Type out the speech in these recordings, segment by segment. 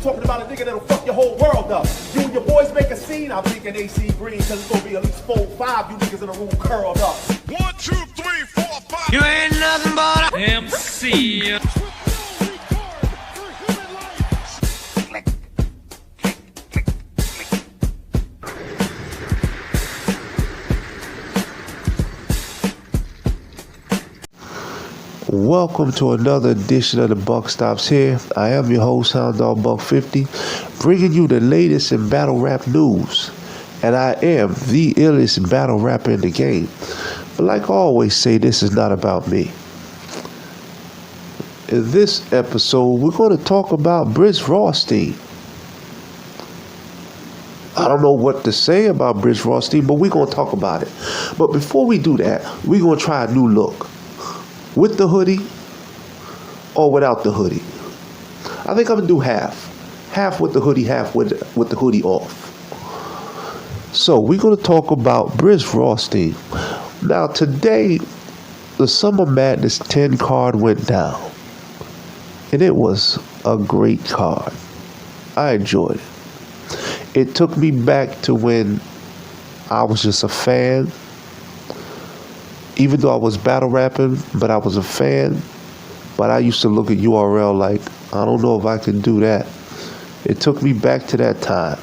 talking about a nigga that'll fuck your whole world up. You and your boys make a scene, I'm thinking AC Green, cause it's gonna be at least 4 or 5 you niggas in the room curled up. 1, 2, 3, 4, 5. You ain't nothing but a MC. Welcome to another edition of the Buck Stops Here. I am your host, Hound Dog Buck 50, bringing you the latest in battle rap news. And I am the illest battle rapper in the game. But like I always say, this is not about me. In this episode, we're going to talk about Brizz Rothstein. I don't know what to say about Brizz Rothstein, but we're going to talk about it. But before we do that, we're going to try a new look. With the hoodie or without the hoodie. I think I'm going to do half. Half with the hoodie, half with the hoodie off. So we're going to talk about Brizz Rothstein. Now today, the Summer Madness 10 card went down. And it was a great card. I enjoyed it. It took me back to when I was just a fan. Even though I was battle rapping, but I was a fan. But I used to look at URL like, I don't know if I can do that. It took me back to that time.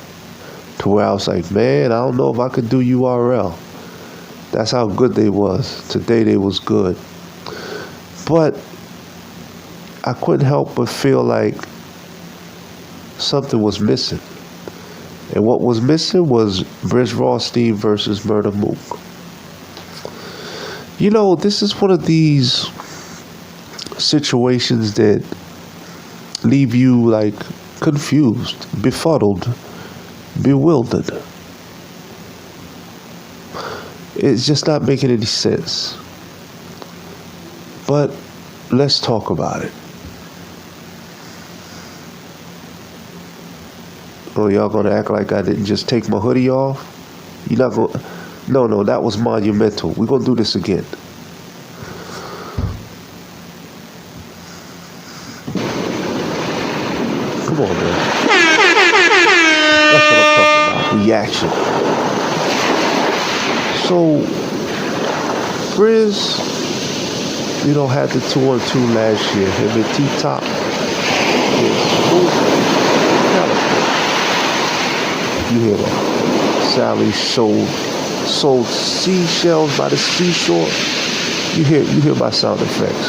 To where I was like, man, I don't know if I could do URL. That's how good they was. Today they was good. But I couldn't help but feel like something was missing. And what was missing was Brizz Rothstein versus Murder Mook. You know, this is one of these situations that leave you like confused, befuddled, bewildered. It's just not making any sense. But let's talk about it. Oh, y'all gonna act like I didn't just take my hoodie off? You're not gonna... No, that was monumental. We're going to do this again. Come on, man. That's what I'm talking about. Reaction. So, Brizz, had the 2-on-2 last year. Him and T-Top. You hear that? Sally sold seashells by the seashore. You hear my sound effects.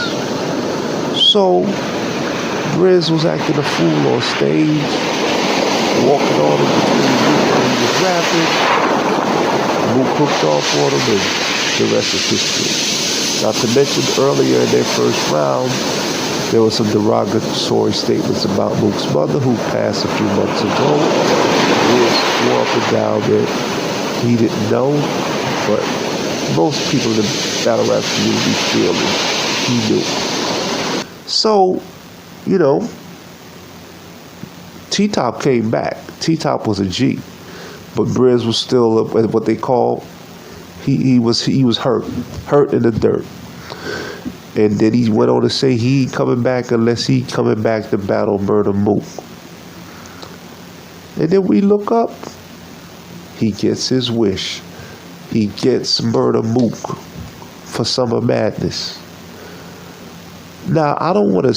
So Brizz was acting a fool on stage, walking on in between when he was rapping. Mook hooked off on him, and the rest is history. Not to mention earlier in their first round, there were some derogatory statements about Mook's mother, who passed a few months ago. Brizz swore up and down that he didn't know, but most people in the battle rap community feel that he knew. So, T-Top came back. T-Top was a G, but Brizz was still what they call, he was hurt in the dirt. And then he went on to say he ain't coming back unless he coming back to battle Murder Mook. And then we look up. He gets his wish. He gets Murder Mook for Summer Madness. Now, I don't want to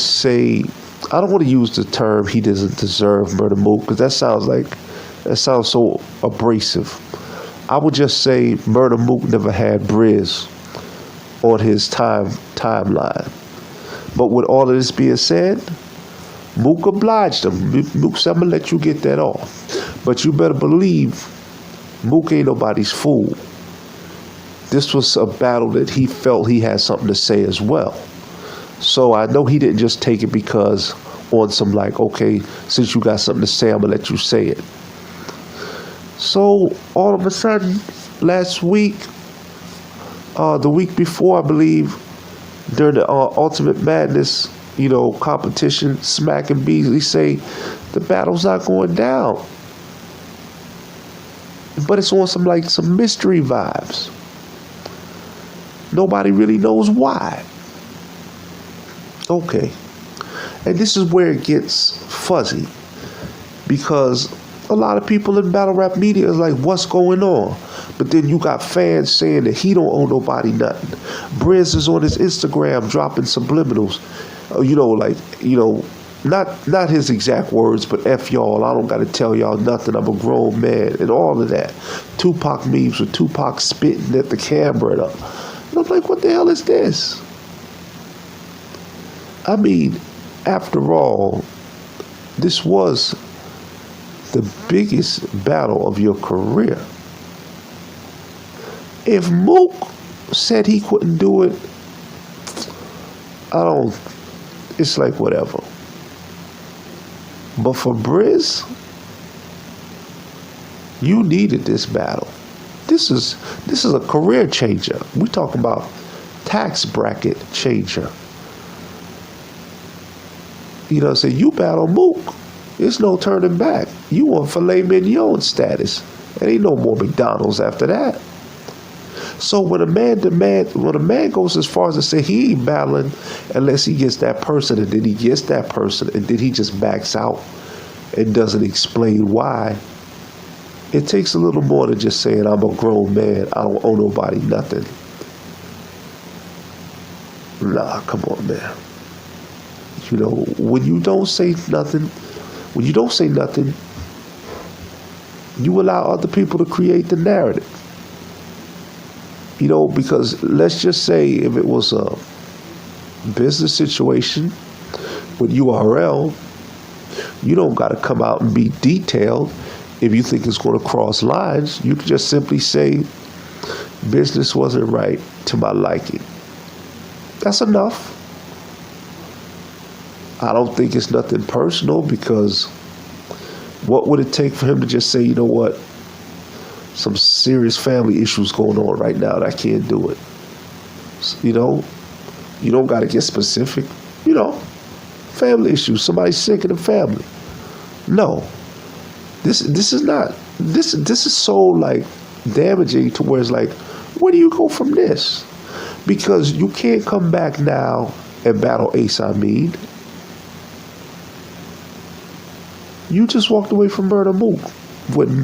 use the term he doesn't deserve Murder Mook, because that sounds so abrasive. I would just say Murder Mook never had Brizz on his timeline. But with all of this being said, Mook obliged him. Mook said, I'm going to let you get that off. But you better believe Mook ain't nobody's fool. This was a battle that he felt he had something to say as well. So I know he didn't just take it because on some like, okay, since you got something to say, I'm going to let you say it. So all of a sudden, last week, the week before, I believe, during the Ultimate Madness, competition, Smack and Beasley say the battle's not going down. But it's on some mystery vibes. Nobody really knows why. Okay. And this is where it gets fuzzy. because a lot of people in battle rap media is like, what's going on? But then you got fans saying that he don't owe nobody nothing. Brizz is on his Instagram dropping subliminals, not his exact words, but F y'all, I don't got to tell y'all nothing, I'm a grown man, and all of that. Tupac memes with Tupac spitting at the camera. And I'm like, what the hell is this? I mean, after all, this was the biggest battle of your career. If Mook said he couldn't do it, it's like whatever. But for Brizz, you needed this battle. This is a career changer. We talking about tax bracket changer. You know, say you battle Mook, there's no turning back. You want filet mignon status. There ain't no more McDonald's after that. So when a man goes as far as to say he ain't battling unless he gets that person, and then he gets that person, and then he just backs out and doesn't explain why, it takes a little more than just saying, I'm a grown man, I don't owe nobody nothing. Nah, come on, man. You know, when you don't say nothing, you allow other people to create the narrative. You know, because let's just say if it was a business situation with URL, you don't got to come out and be detailed. If you think it's going to cross lines, you can just simply say, business wasn't right to my liking. That's enough. I don't think it's nothing personal, because what would it take for him to just say, you know what, some serious family issues going on right now and I can't do it. You know, you don't got to get specific. You know, family issues, somebody's sick in the family. No, this is so like damaging to where it's like, where do you go from this? Because you can't come back now and battle Ace Amin. You just walked away from Murder Mook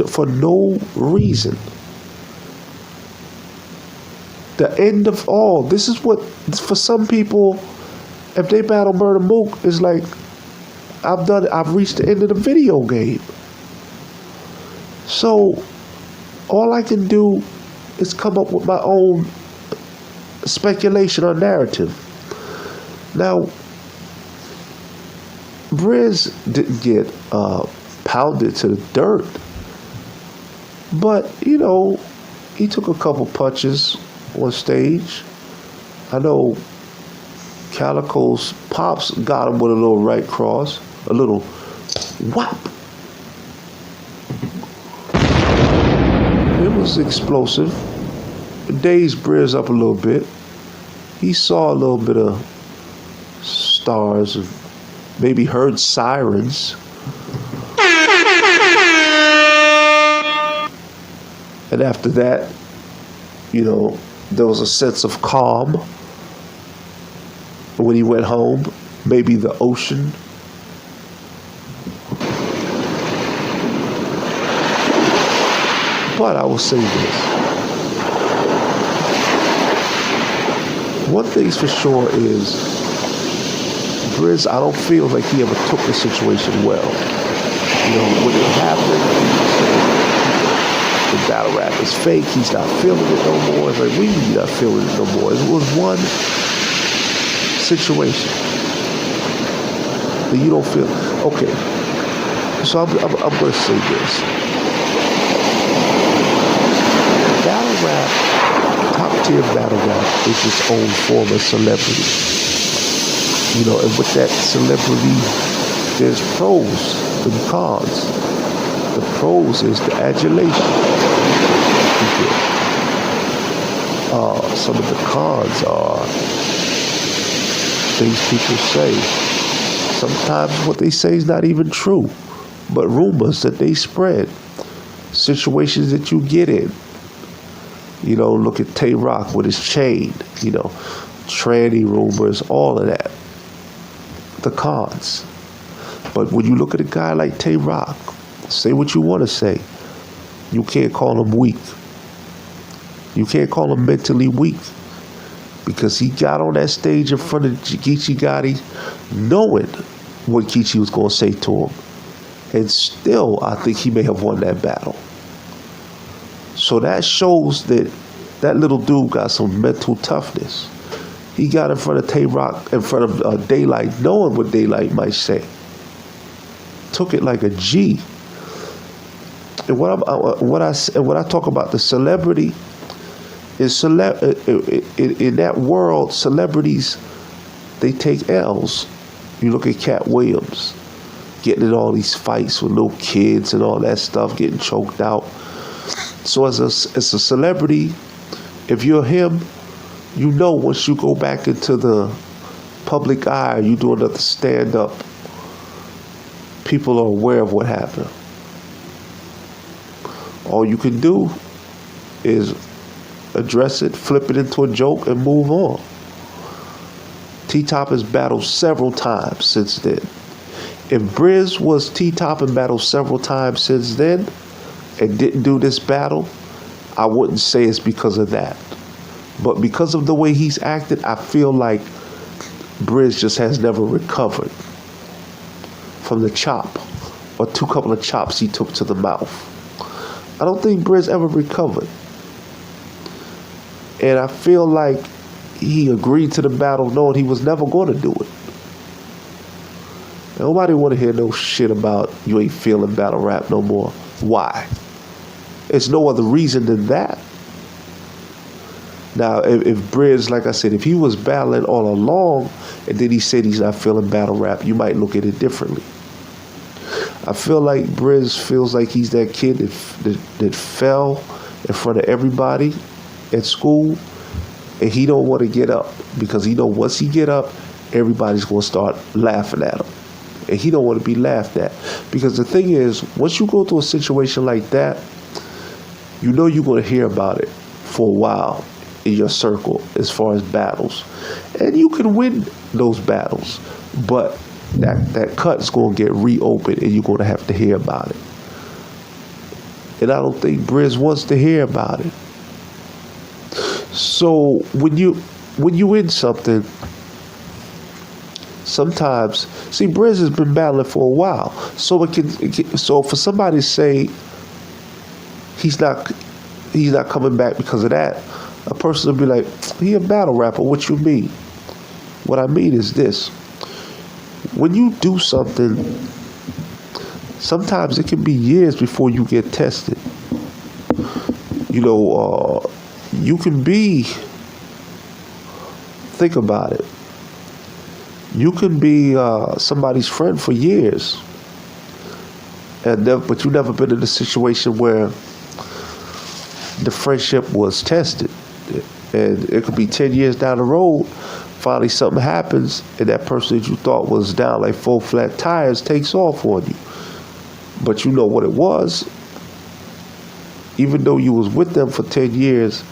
for no reason. The end of all. This is what, for some people, if they battle Murder Mook, is like, I've reached the end of the video game. So all I can do is come up with my own speculation or narrative. Now, Brizz didn't get pounded to the dirt, but you know, he took a couple punches on stage. I know Calico's pops got him with a little right cross, a little whop. It was explosive. It dazed Brizz up a little bit. He saw a little bit of stars and maybe heard sirens. And after that, you know, there was a sense of calm. When he went home, maybe the ocean. But I will say this. One thing's for sure is, Brizz, I don't feel like he ever took the situation well. You know, when it happened, the battle rap is fake, he's not feeling it no more. It's like, we not feeling it no more. It was one situation that you don't feel. Okay, so I'm going to say this. Battle rap, top tier battle rap, is its own form of celebrity. You know, and with that celebrity, there's pros and cons. The pros is the adulation. Some of the cons are things people say. Sometimes what they say is not even true, but rumors that they spread, situations that you get in. You know, look at Tay Rock with his chain, you know, tranny rumors, all of that. The cons. But when you look at a guy like Tay Rock, Say what you want to say. You can't call him weak. You can't call him mentally weak. Because he got on that stage in front of Geechee Gotti knowing what Geechee was going to say to him. And still, I think he may have won that battle. So that shows that that little dude got some mental toughness. He got in front of Tay-Rock, in front of Daylight, knowing what Daylight might say. Took it like a G. And when I talk about the celebrity, in that world, celebrities, they take L's. You look at Cat Williams, getting in all these fights with little kids and all that stuff, getting choked out. So as a celebrity, if you're him, you know once you go back into the public eye, you do another stand-up, people are aware of what happened. All you can do is address it, flip it into a joke, and move on. T-Top has battled several times since then. If Brizz was T-Top and battled several times since then and didn't do this battle, I wouldn't say it's because of that. But because of the way he's acted, I feel like Brizz just has never recovered from the chop or couple of chops he took to the mouth. I don't think Brizz ever recovered. And I feel like he agreed to the battle knowing he was never going to do it. Nobody want to hear no shit about you ain't feeling battle rap no more. Why? It's no other reason than that. Now, if Brizz, like I said, if he was battling all along and then he said he's not feeling battle rap, you might look at it differently. I feel like Brizz feels like he's that kid that fell in front of everybody at school, and he don't want to get up because he know once he get up, everybody's going to start laughing at him, and he don't want to be laughed at. Because the thing is, once you go through a situation like that, you know you're going to hear about it for a while in your circle as far as battles, and you can win those battles, but that cut's going to get reopened, and you're going to have to hear about it. And I don't think Brizz wants to hear about it. So when you in something, sometimes, see, Brizz has been battling for a while, so so for somebody to say he's not coming back because of that, a person will be like, he a battle rapper. What you mean? What I mean is this: when you do something, sometimes it can be years before you get tested. You can be, think about it, you can be somebody's friend for years, but you've never been in a situation where the friendship was tested. And it could be 10 years down the road, finally something happens, and that person that you thought was down like 4 flat tires takes off on you. But you know what it was. Even though you was with them for 10 years,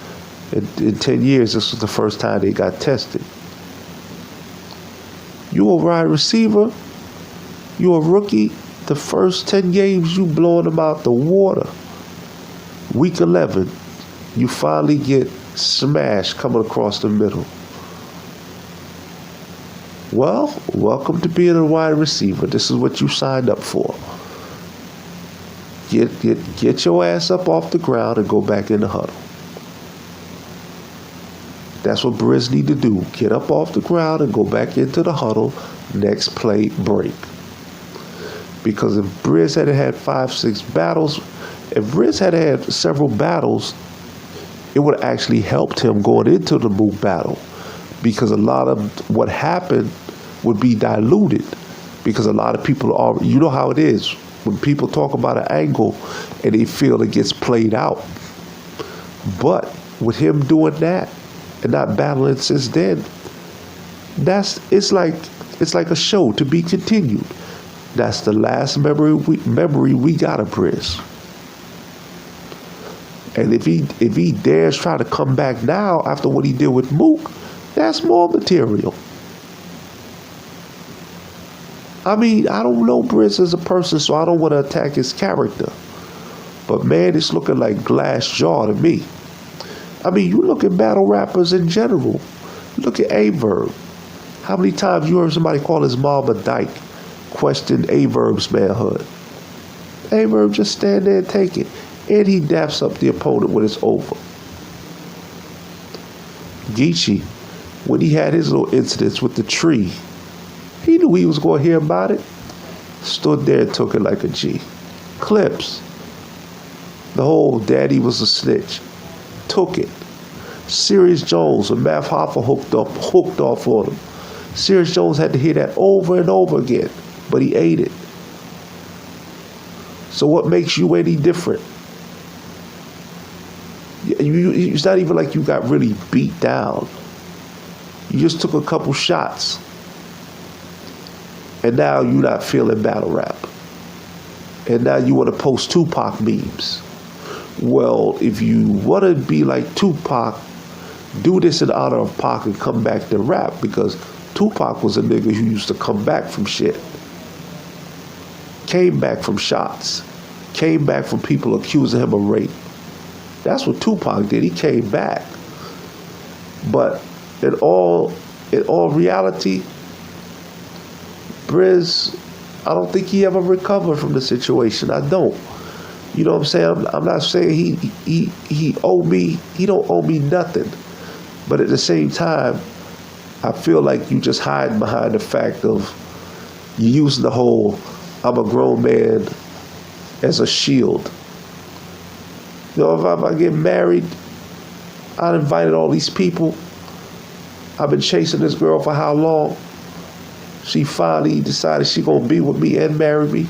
in 10 years, this was the first time they got tested. You a wide receiver, you a rookie, the first 10 games you blowing them out the water. Week 11, you finally get smashed coming across the middle. Well, welcome to being a wide receiver. This is what you signed up for. Get your ass up off the ground and go back in the huddle. That's what Brizz need to do. Get up off the ground and go back into the huddle. Next play, break. Because if Brizz had 5-6 battles, if Brizz had several battles, it would have actually helped him going into the Mook battle. Because a lot of what happened would be diluted. Because a lot of people are, you know how it is. When people talk about an angle and they feel it gets played out. But with him doing that and not battling since then, it's like a show to be continued. That's the last memory we got of Brizz. And if he dares try to come back now after what he did with Mook, that's more material. I mean, I don't know Brizz as a person, so I don't want to attack his character. But man, it's looking like glass jaw to me. I mean, you look at battle rappers in general. Look at Averb. How many times you heard somebody call his mom a dyke, question Averb's manhood? Averb just stand there and take it. And he daps up the opponent when it's over. Geechee, when he had his little incidents with the tree, he knew he was going to hear about it. Stood there and took it like a G. Clips. The whole daddy was a snitch. Took it. Serious Jones, when Math Hoffa hooked off on him. Serious Jones had to hear that over and over again, but he ate it. So what makes you any different? It's not even like you got really beat down. You just took a couple shots. And now you're not feeling battle rap. And now you want to post Tupac memes. Well, if you want to be like Tupac, do this in honor of Pac and come back to rap, because Tupac was a nigga who used to come back from shit. Came back from shots. Came back from people accusing him of rape. That's what Tupac did. He came back. But in all reality, Brizz, I don't think he ever recovered from the situation. I don't. You know what I'm saying? I'm not saying he owe me. He don't owe me nothing. But at the same time, I feel like you just hiding behind the fact of you using the whole I'm a grown man as a shield. You know, if I get married, I invited all these people. I've been chasing this girl for how long? She finally decided she gonna be with me and marry me.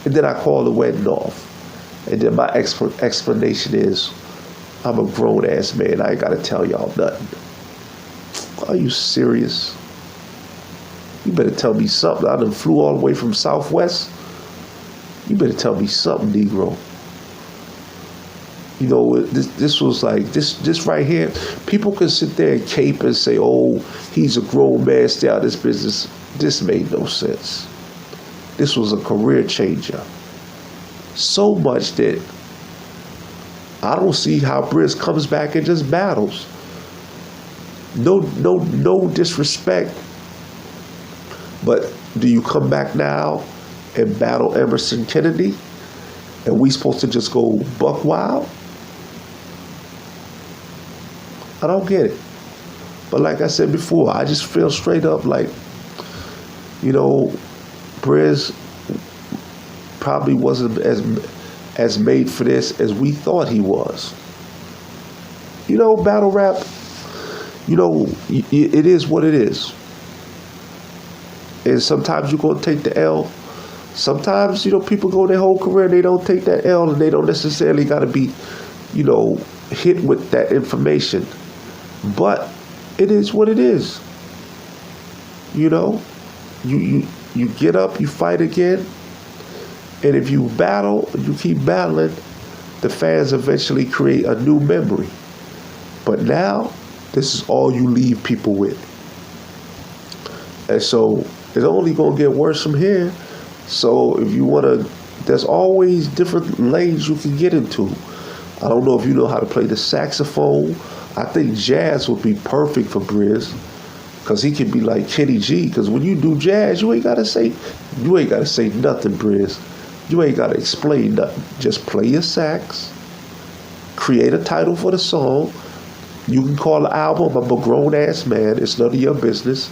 And then I call the wedding off. And then my explanation is, I'm a grown ass man. I ain't gotta tell y'all nothing. Are you serious? You better tell me something. I done flew all the way from Southwest. You better tell me something, Negro. You know, this was like, this right here, people can sit there and cape and say, oh, he's a grown man, stay out of this business. This made no sense. This was a career changer. So much that I don't see how Brizz comes back and just battles. No disrespect. But do you come back now and battle Emerson Kennedy? And we supposed to just go buck wild? I don't get it. But like I said before, I just feel straight up like, you know, Brizz probably wasn't as made for this as we thought he was. You know, battle rap, you know, it is what it is. And sometimes you're going to take the L. Sometimes, you know, people go their whole career and they don't take that L, and they don't necessarily got to be, you know, hit with that information. But it is what it is. You know, you get up, you fight again. And if you battle, you keep battling, the fans eventually create a new memory. But now, this is all you leave people with. And so it's only going to get worse from here. So if you want to, there's always different lanes you can get into. I don't know if you know how to play the saxophone. I think jazz would be perfect for Brizz, because he can be like Kenny G. Because when you do jazz, you ain't got to say nothing, Brizz. You ain't got to explain nothing. Just play your sax, create a title for the song. You can call the album I'm a Grown Ass Man. It's none of your business.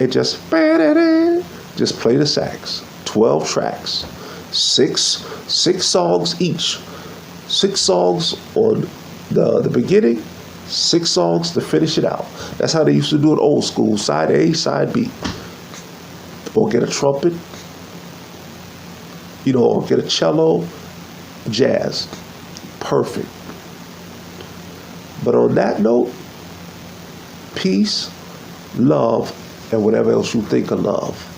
And just play the sax. 12 tracks. Six songs each. 6 songs on the beginning, 6 songs to finish it out. That's how they used to do it old school. Side A, side B. Or get a trumpet, you know, or get a cello, jazz. Perfect. But on that note, peace, love, and whatever else you think of love.